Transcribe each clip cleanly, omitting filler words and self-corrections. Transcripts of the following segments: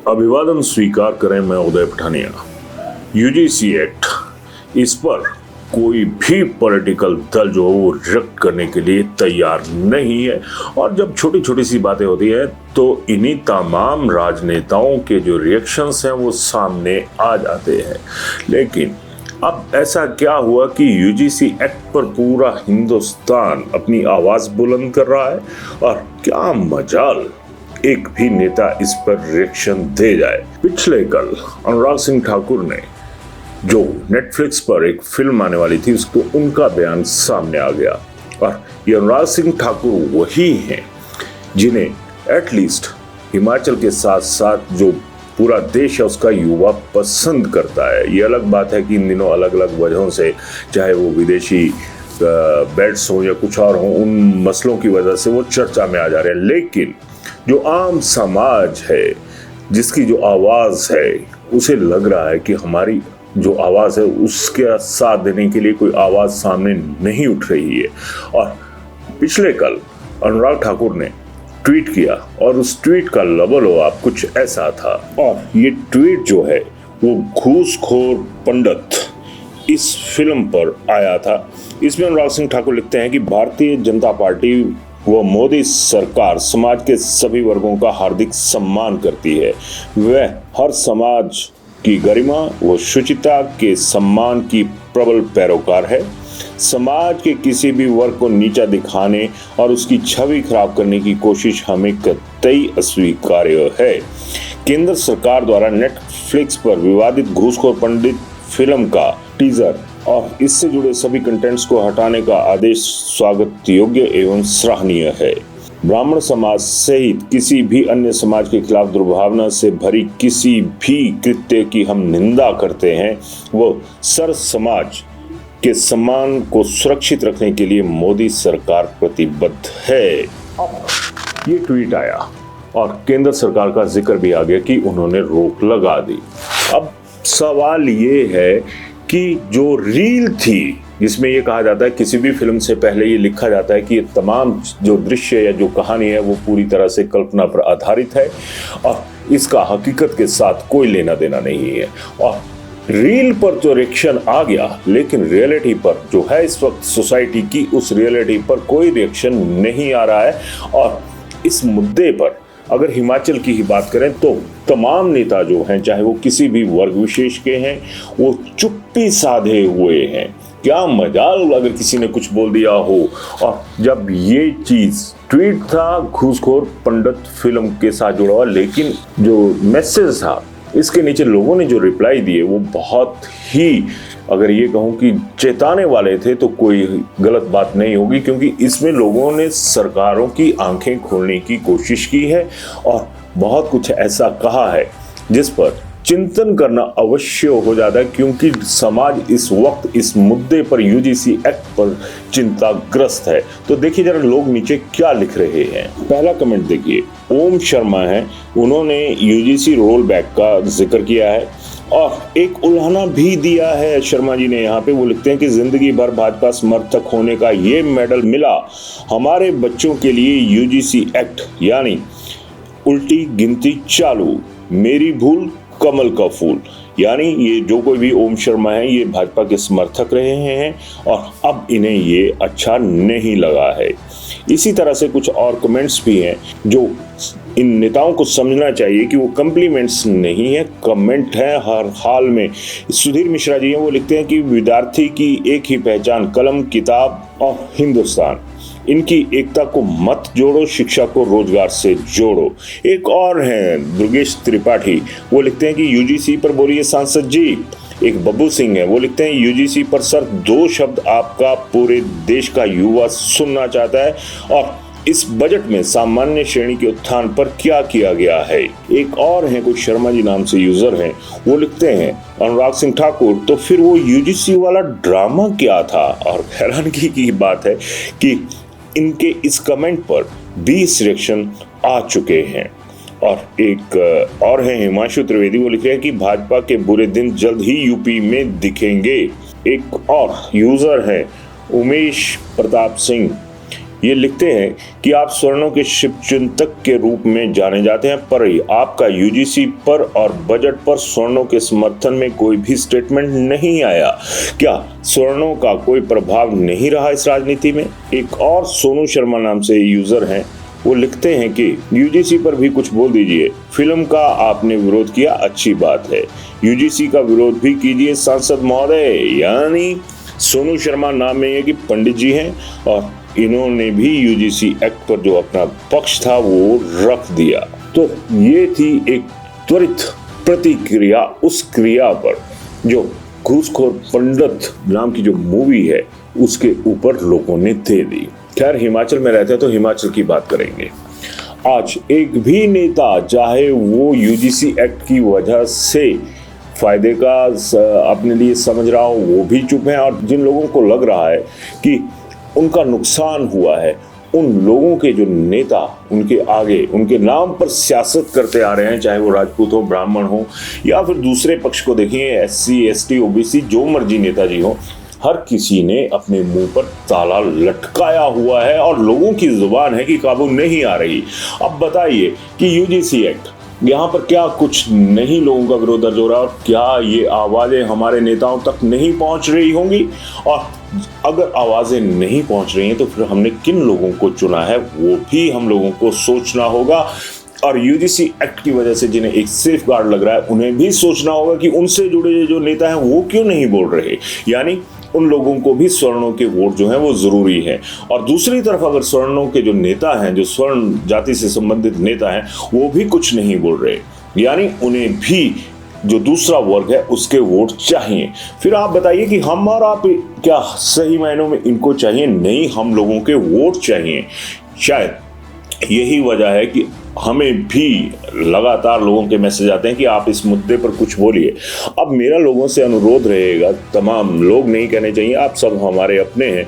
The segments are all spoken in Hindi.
अभिवादन स्वीकार करें, मैं उदय पठानिया। यूजीसी एक्ट, इस पर कोई भी पॉलिटिकल दल जो है वो रिजेक्ट करने के लिए तैयार नहीं है। और जब छोटी छोटी सी बातें होती हैं तो इन्हीं तमाम राजनेताओं के जो रिएक्शंस हैं वो सामने आ जाते हैं। लेकिन अब ऐसा क्या हुआ कि यूजीसी एक्ट पर पूरा हिंदुस्तान अपनी आवाज बुलंद कर रहा है, और क्या मजाल एक भी नेता इस पर रिएक्शन दे जाए। पिछले कल अनुराग सिंह ठाकुर ने, जो नेटफ्लिक्स पर एक फिल्म आने वाली थी, उसको उनका बयान सामने आ गया। और ये अनुराग सिंह ठाकुर वही हैं जिन्हें एटलीस्ट हिमाचल के साथ साथ जो पूरा देश है उसका युवा पसंद करता है। ये अलग बात है कि इन दिनों अलग अलग वजहों से, चाहे वो विदेशी बेट्स हो या कुछ और हो, उन मसलों की वजह से वो चर्चा में आ जा रहे हैं। लेकिन जो आम समाज है, जिसकी जो आवाज़ है, उसे लग रहा है कि हमारी जो आवाज़ है उसके साथ देने के लिए कोई आवाज़ सामने नहीं उठ रही है। और पिछले कल अनुराग ठाकुर ने ट्वीट किया, और उस ट्वीट का लबोलबाब कुछ ऐसा था। और ये ट्वीट जो है वो घूसखोर पंडित इस फिल्म पर आया था। इसमें अनुराग सिंह ठाकुर लिखते हैं कि भारतीय जनता पार्टी वो मोदी सरकार समाज के सभी वर्गों का हार्दिक सम्मान करती है। वह हर समाज की गरिमा व शुचिता के सम्मान की प्रबल पैरोकार है। समाज के किसी भी वर्ग को नीचा दिखाने और उसकी छवि खराब करने की कोशिश हमें कतई अस्वीकार्य है। केंद्र सरकार द्वारा नेटफ्लिक्स पर विवादित घूसखोर पंडित फिल्म का टीजर और इससे जुड़े सभी कंटेंट्स को हटाने का आदेश स्वागत योग्य एवं सराहनीय है। ब्राह्मण समाज सहित किसी भी अन्य समाज के खिलाफ दुर्भावना से भरी किसी भी कृत्य की हम निंदा करते हैं। वो सर समाज के सम्मान को सुरक्षित रखने के लिए मोदी सरकार प्रतिबद्ध है। ये ट्वीट आया और केंद्र सरकार का जिक्र भी आ गया कि उन्होंने रोक लगा दी। अब सवाल ये है कि जो रील थी, जिसमें ये कहा जाता है, किसी भी फिल्म से पहले ये लिखा जाता है कि ये तमाम जो दृश्य या जो कहानी है वो पूरी तरह से कल्पना पर आधारित है और इसका हकीकत के साथ कोई लेना देना नहीं है। और रील पर तो रिएक्शन आ गया, लेकिन रियलिटी पर जो है इस वक्त सोसाइटी की, उस रियलिटी पर कोई रिएक्शन नहीं आ रहा है। और इस मुद्दे पर अगर हिमाचल की ही बात करें तो तमाम नेता जो हैं, चाहे वो किसी भी वर्ग विशेष के हैं, वो चुप्पी साधे हुए हैं। क्या मजाल अगर किसी ने कुछ बोल दिया हो। और जब ये चीज़ ट्वीट था घूसखोर पंडित फिल्म के साथ जुड़ा हुआ, लेकिन जो मैसेज था इसके नीचे लोगों ने जो रिप्लाई दिए वो बहुत ही, अगर ये कहूँ कि चेताने वाले थे तो कोई गलत बात नहीं होगी, क्योंकि इसमें लोगों ने सरकारों की आंखें खोलने की कोशिश की है और बहुत कुछ ऐसा कहा है जिस पर चिंतन करना अवश्य हो जाता है। क्योंकि समाज इस वक्त इस मुद्दे पर, यूजीसी एक्ट पर चिंताग्रस्त है। तो देखिए जरा लोग नीचे क्या लिख रहे हैं। पहला कमेंट देखिए, ओम शर्मा है, उन्होंने यूजीसी रोल बैक का जिक्र किया है और एक उल्हाना भी दिया है शर्मा जी ने यहाँ पे। वो लिखते हैं कि जिंदगी भर भाजपा समर्थक होने का ये मेडल मिला हमारे बच्चों के लिए। यूजीसी एक्ट यानी उल्टी गिनती चालू, मेरी भूल कमल का फूल। यानी ये जो कोई भी ओम शर्मा है ये भाजपा के समर्थक रहे हैं और अब इन्हें ये अच्छा नहीं लगा है। इसी तरह से कुछ और कमेंट्स भी हैं जो इन नेताओं को समझना चाहिए कि वो कम्प्लीमेंट्स नहीं है, कमेंट है हर हाल में। सुधीर मिश्रा जी हैं, वो लिखते हैं कि विद्यार्थी की एक ही पहचान कलम, किताब और हिंदुस्तान, इनकी एकता को मत जोड़ो, शिक्षा को रोजगार से जोड़ो। एक और हैं दुर्गेश त्रिपाठी, वो लिखते हैं कि यूजीसी पर बोलिए सांसद जी। एक बब्बू सिंह है, वो लिखते हैं यूजीसी पर सर 2 शब्द आपका पूरे देश का युवा सुनना चाहता है और इस बजट में सामान्य श्रेणी के उत्थान पर क्या किया गया है। एक और हैं, कोई शर्मा जी नाम से यूजर हैं, वो लिखते हैं अनुराग सिंह ठाकुर, तो फिर वो यूजीसी वाला ड्रामा क्या था। और हैरानगी की बात है कि इनके इस कमेंट पर 20 रिएक्शन आ चुके हैं। और एक और है हिमांशु त्रिवेदी, वो लिख रहे हैं कि भाजपा के बुरे दिन जल्द ही यूपी में दिखेंगे। एक और यूजर है उमेश प्रताप सिंह, ये लिखते हैं कि आप स्वर्णों के शुभचिंतक के रूप में जाने जाते हैं, पर आपका यूजीसी पर और बजट पर स्वर्णों के समर्थन में कोई भी स्टेटमेंट नहीं आया। क्या स्वर्णों का कोई प्रभाव नहीं रहा इस राजनीति में? एक और सोनू शर्मा नाम से यूजर हैं, वो लिखते हैं कि यूजीसी पर भी कुछ बोल दीजिए। फिल्म का आपने विरोध किया, अच्छी बात है, यूजीसी का विरोध भी कीजिए सांसद महोदय। यानी सोनू शर्मा नाम में है कि पंडित जी हैं और इन्होंने भी यूजीसी एक्ट पर जो अपना पक्ष था वो रख दिया। तो ये थी एक त्वरित प्रतिक्रिया उस क्रिया पर जो घूसखोर पंडित नाम की जो मूवी है उसके ऊपर लोगों ने दे दी। खैर, हिमाचल में रहते हैं तो हिमाचल की बात करेंगे। आज एक भी नेता, चाहे वो यूजीसी एक्ट की वजह से फायदे का अपने लिए समझ रहा हो, वो भी चुप है, और जिन लोगों को लग रहा है कि उनका नुकसान हुआ है, उन लोगों के जो नेता उनके आगे उनके नाम पर सियासत करते आ रहे हैं, चाहे वो राजपूत हो, ब्राह्मण हो, या फिर दूसरे पक्ष को देखिए SC ST OBC जो मर्जी नेताजी हो, हर किसी ने अपने मुंह पर ताला लटकाया हुआ है और लोगों की जुबान है कि काबू नहीं आ रही। अब बताइए कि यूजीसी एक्ट, यहाँ पर क्या कुछ नहीं लोगों का विरोध दर्ज हो रहा है, और क्या ये आवाजें हमारे नेताओं तक नहीं पहुंच रही होंगी? और अगर आवाजें नहीं पहुंच रही हैं तो फिर हमने किन लोगों को चुना है वो भी हम लोगों को सोचना होगा। और यूजीसी एक्ट की वजह से जिन्हें एक सेफ गार्ड लग रहा है उन्हें भी सोचना होगा कि उनसे जुड़े जो नेता हैं वो क्यों नहीं बोल रहे। यानी उन लोगों को भी स्वर्णों के वोट जो हैं वो जरूरी है। और दूसरी तरफ अगर स्वर्णों के जो नेता हैं, जो स्वर्ण जाति से संबंधित नेता हैं, वो भी कुछ नहीं बोल रहे, यानी उन्हें भी जो दूसरा वर्ग है उसके वोट चाहिए। फिर आप बताइए कि हम और आप क्या सही मायनों में इनको चाहिए? नहीं, हम लोगों के वोट चाहिए। शायद यही वजह है कि हमें भी लगातार लोगों के मैसेज आते हैं कि आप इस मुद्दे पर कुछ बोलिए। अब मेरा लोगों से अनुरोध रहेगा, तमाम लोग नहीं कहने चाहिए, आप सब हमारे अपने हैं,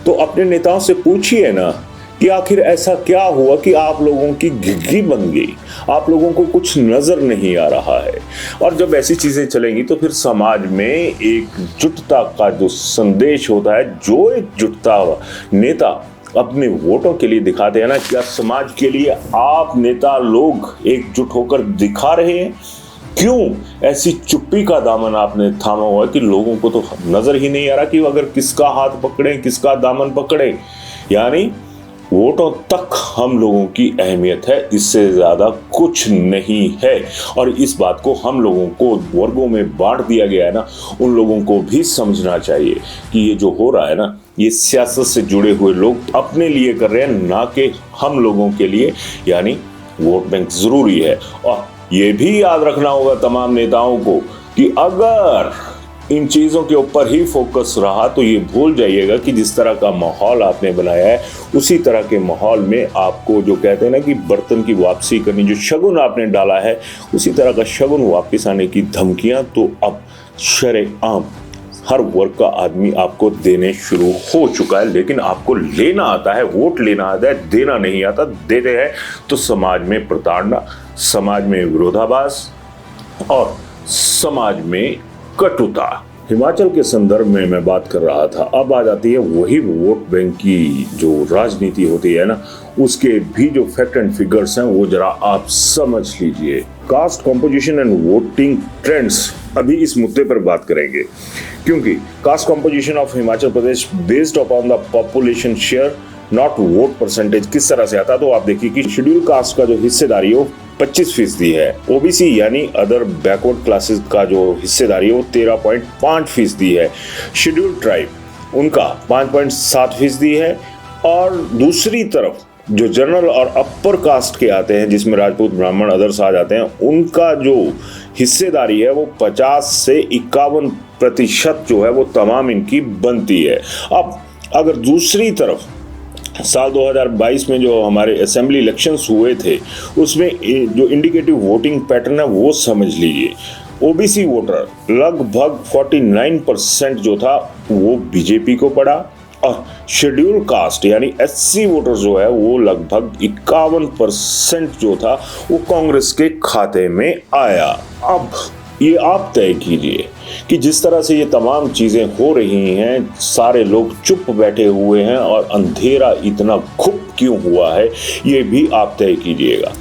तो अपने नेताओं से पूछिए ना कि आखिर ऐसा क्या हुआ कि आप लोगों की घिघी बन गई, आप लोगों को कुछ नजर नहीं आ रहा है। और जब ऐसी चीजें चलेंगी तो फिर समाज में एकजुटता का जो संदेश होता है, जो एकजुटता नेता अपने वोटों के लिए दिखाते हैं ना, क्या समाज के लिए आप नेता लोग एकजुट होकर दिखा रहे हैं? क्यों ऐसी चुप्पी का दामन आपने थामा हुआ कि लोगों को तो नजर ही नहीं आ रहा कि अगर किसका हाथ पकड़े, किसका दामन पकड़े। यानी वोटों तक हम लोगों की अहमियत है, इससे ज्यादा कुछ नहीं है। और इस बात को हम लोगों को वर्गों में बांट दिया गया है ना, उन लोगों को भी समझना चाहिए कि ये जो हो रहा है ना, ये सियासत से जुड़े हुए लोग अपने लिए कर रहे हैं, ना कि हम लोगों के लिए। यानी वोट बैंक जरूरी है। और ये भी याद रखना होगा तमाम नेताओं को कि अगर इन चीज़ों के ऊपर ही फोकस रहा तो ये भूल जाइएगा कि जिस तरह का माहौल आपने बनाया है, उसी तरह के माहौल में आपको जो कहते हैं ना कि बर्तन की वापसी करनी, जो शगुन आपने डाला है, उसी तरह का शगुन वापस आने की धमकियां तो अब शरेआम हर वर्ग का आदमी आपको देने शुरू हो चुका है। लेकिन आपको लेना आता है, वोट लेना आता है, देना नहीं आता। देते हैं तो समाज में प्रताड़ना, समाज में विरोधाभास और समाज में कटुता। हिमाचल के संदर्भ में मैं बात कर रहा था। अब आ जाती है वही वोट बैंक की जो राजनीति होती है ना, उसके भी जो फैक्ट एंड फिगर्स हैं वो जरा आप समझ लीजिए। Caste composition and voting trends, अभी इस मुद्दे पर बात करेंगे, क्योंकि caste composition of Himachal Pradesh based upon the population share not vote percentage किस तरह से आता है। तो आप देखिए कि शेड्यूल कास्ट का जो हिस्सेदारी है वो 25% है, ओबीसी यानी अदर बैकवर्ड क्लासेस का जो हिस्सेदारी है वो 13.5% है, शेड्यूल ट्राइब उनका 5.7% है, और दूसरी तरफ जो जनरल और अपर कास्ट के आते हैं जिसमें राजपूत, ब्राह्मण, अदर्स आ जाते हैं, उनका जो हिस्सेदारी है वो 50 से 51% जो है वो तमाम इनकी बनती है। अब अगर दूसरी तरफ साल 2022 में जो हमारे असेंबली इलेक्शंस हुए थे उसमें जो इंडिकेटिव वोटिंग पैटर्न है वो समझ लीजिए। ओबीसी वोटर लगभग 49% जो था वो बीजेपी को पड़ा, और शेड्यूल कास्ट यानी एससी वोटर जो है वो लगभग 51% जो था वो कांग्रेस के खाते में आया। अब ये आप तय कीजिए कि जिस तरह से ये तमाम चीज़ें हो रही हैं, सारे लोग चुप बैठे हुए हैं और अंधेरा इतना घुप क्यों हुआ है, ये भी आप तय कीजिएगा।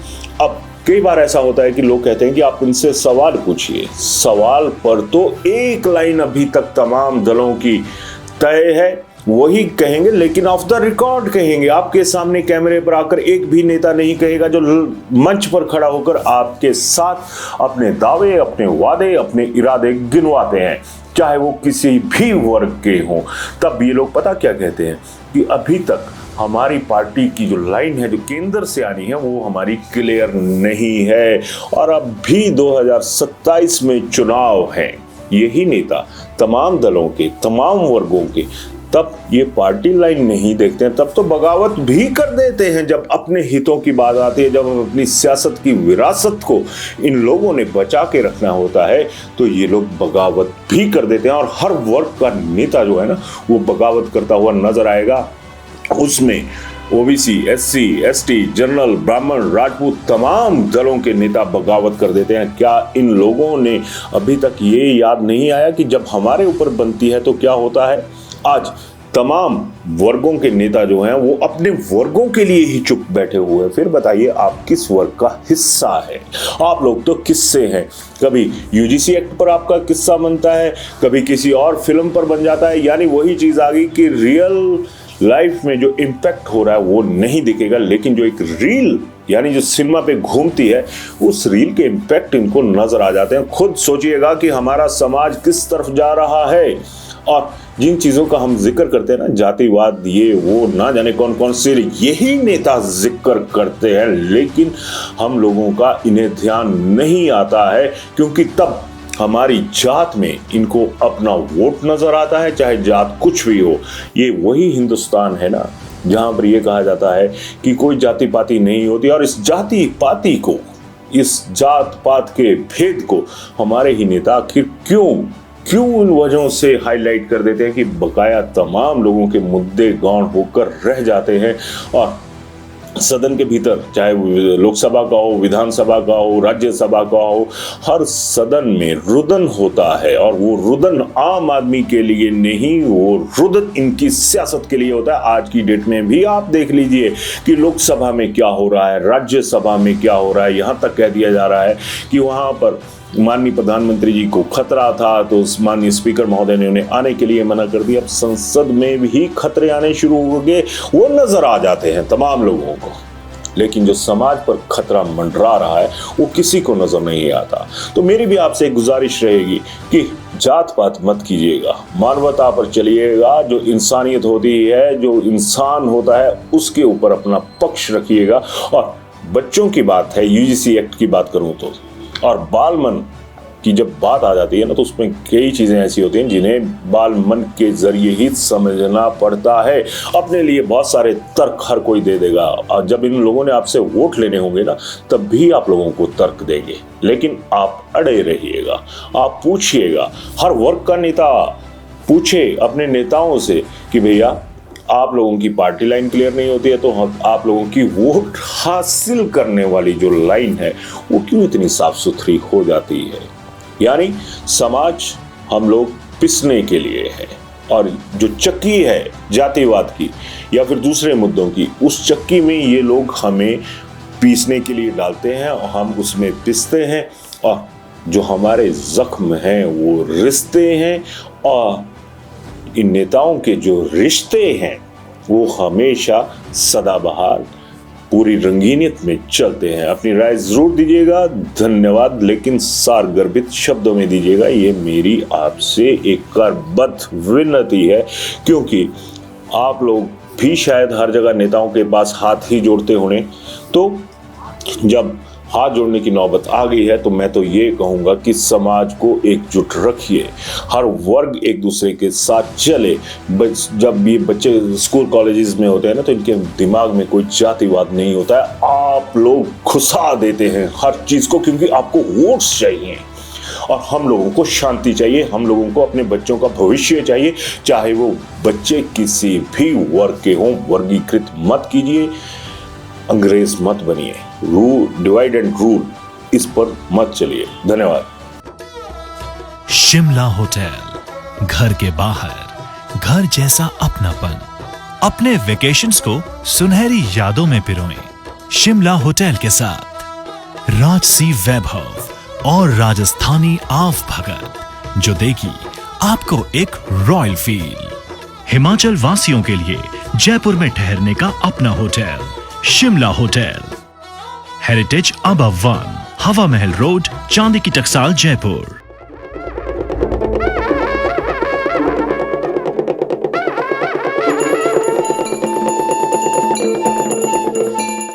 अब कई बार ऐसा होता है कि लोग कहते हैं कि आप इनसे सवाल पूछिए। सवाल पर तो एक लाइन अभी तक तमाम दलों की तय है, वही कहेंगे, लेकिन ऑफ द रिकॉर्ड कहेंगे। आपके सामने कैमरे पर आकर एक भी नेता नहीं कहेगा जो मंच पर खड़ा होकर आपके साथ अपने दावे, अपने वादे, अपने इरादे गिनवाते हैं, चाहे वो किसी भी वर्ग के हों। तब ये लोग पता क्या कहते हैं कि अभी तक हमारी पार्टी की जो लाइन है, जो केंद्र से आनी है, वो हमारी क्लियर नहीं है और अब भी 2027 में चुनाव है। यही नेता तमाम दलों के, तमाम वर्गों के, तब ये पार्टी लाइन नहीं देखते हैं, तब तो बगावत भी कर देते हैं। जब अपने हितों की बात आती है, जब अपनी सियासत की विरासत को इन लोगों ने बचा के रखना होता है, तो ये लोग बगावत भी कर देते हैं। और हर वर्ग का नेता जो है ना, वो बगावत करता हुआ नजर आएगा। उसमें ओबीसी, एससी, एसटी, जनरल, ब्राह्मण, राजपूत, तमाम दलों के नेता बगावत कर देते हैं। क्या इन लोगों ने अभी तक ये याद नहीं आया कि जब हमारे ऊपर बनती है तो क्या होता है? आज तमाम वर्गों के नेता जो हैं वो अपने वर्गों के लिए ही चुप बैठे हुए हैं। फिर बताइए आप किस वर्ग का हिस्सा है? आप लोग तो किस्से हैं। कभी यूजीसी एक्ट पर आपका किस्सा बनता है, कभी किसी और फिल्म पर बन जाता है। यानी वही चीज आ गई कि रियल लाइफ में जो इम्पैक्ट हो रहा है वो नहीं दिखेगा, लेकिन जो एक रील यानी जो सिनेमा पे घूमती है, उस रील के इम्पैक्ट इनको नजर आ जाते हैं। खुद सोचिएगा कि हमारा समाज किस तरफ जा रहा है। और जिन चीजों का हम जिक्र करते हैं ना, जातिवाद, ये वो, ना जाने कौन कौन से यही नेता जिक्र करते हैं, लेकिन हम लोगों का इन्हें ध्यान नहीं आता है, क्योंकि तब हमारी जात में इनको अपना वोट नजर आता है, चाहे जात कुछ भी हो। ये वही हिंदुस्तान है ना, जहां पर यह कहा जाता है कि कोई जाति पाति नहीं होती। और इस जाति पाति को, इस जात पात के भेद को हमारे ही नेता आखिर क्यों इन वजहों से हाईलाइट कर देते हैं कि बकाया तमाम लोगों के मुद्दे गौण होकर रह जाते हैं। और सदन के भीतर, चाहे लोकसभा का हो, विधानसभा का हो, राज्यसभा का हो, हर सदन में रुदन होता है। और वो रुदन आम आदमी के लिए नहीं, वो रुदन इनकी सियासत के लिए होता है। आज की डेट में भी आप देख लीजिए कि लोकसभा में क्या हो रहा है, राज्यसभा में क्या हो रहा है। यहाँ तक कह दिया जा रहा है कि वहाँ पर माननीय प्रधानमंत्री जी को खतरा था, तो उस माननीय स्पीकर महोदय ने उन्हें आने के लिए मना कर दिया। अब संसद में भी खतरे आने शुरू हो गए, वो नजर आ जाते हैं तमाम लोगों को, लेकिन जो समाज पर खतरा मंडरा रहा है वो किसी को नजर नहीं आता। तो मेरी भी आपसे एक गुजारिश रहेगी कि जात पात मत कीजिएगा, मानवता पर चलिएगा। जो इंसानियत होती है, जो इंसान होता है, उसके ऊपर अपना पक्ष रखिएगा। और बच्चों की बात है, यूजीसी एक्ट की बात करूं तो, और बाल मन की जब बात आ जाती है ना, तो उसमें कई चीजें ऐसी होती हैं जिन्हें बाल मन के जरिए ही समझना पड़ता है। अपने लिए बहुत सारे तर्क हर कोई दे देगा, और जब इन लोगों ने आपसे वोट लेने होंगे ना, तब भी आप लोगों को तर्क देंगे, लेकिन आप अड़े रहिएगा, आप पूछिएगा। हर वर्ग का नेता पूछे अपने नेताओं से कि भैया आप लोगों की पार्टी लाइन क्लियर नहीं होती है, तो आप लोगों की वोट हासिल करने वाली जो लाइन है वो क्यों इतनी साफ सुथरी हो जाती है? यानी समाज हम लोग पिसने के लिए है, और जो चक्की है जातिवाद की या फिर दूसरे मुद्दों की, उस चक्की में ये लोग हमें पीसने के लिए डालते हैं और हम उसमें पिसते हैं। और जो हमारे जख्म हैं वो रिश्ते हैं, और इन नेताओं के जो रिश्ते हैं वो हमेशा सदाबहार पूरी रंगीनियत में चलते हैं। अपनी राय जरूर दीजिएगा, धन्यवाद, लेकिन सारगर्भित शब्दों में दीजिएगा। ये मेरी आपसे एक करबद्ध विनती है, क्योंकि आप लोग भी शायद हर जगह नेताओं के पास हाथ ही जोड़ते होने, तो जब हाथ जोड़ने की नौबत आ गई है तो मैं तो ये कहूँगा कि समाज को एकजुट रखिए, हर वर्ग एक दूसरे के साथ चले। जब ये बच्चे स्कूल कॉलेजेस में होते हैं ना, तो इनके दिमाग में कोई जातिवाद नहीं होता है। आप लोग घुसा देते हैं हर चीज़ को, क्योंकि आपको वोट्स चाहिए और हम लोगों को शांति चाहिए, हम लोगों को अपने बच्चों का भविष्य चाहिए, चाहे वो बच्चे किसी भी वर्ग के हों। वर्गीकृत मत कीजिए, अंग्रेज मत बनिए, डिवाइड एंड रूल, इस पर मत चलिए। धन्यवाद। शिमला होटल, घर के बाहर घर जैसा अपनापन। अपने वेकेशंस को सुनहरी यादों में पिरोएं शिमला होटल के साथ। राजसी वैभव और राजस्थानी आव भगत जो देगी आपको एक रॉयल फील। हिमाचल वासियों के लिए जयपुर में ठहरने का अपना hotel Shimla hotel. Heritage above 1, हवा महल रोड, चांदी की टकसाल, जयपुर।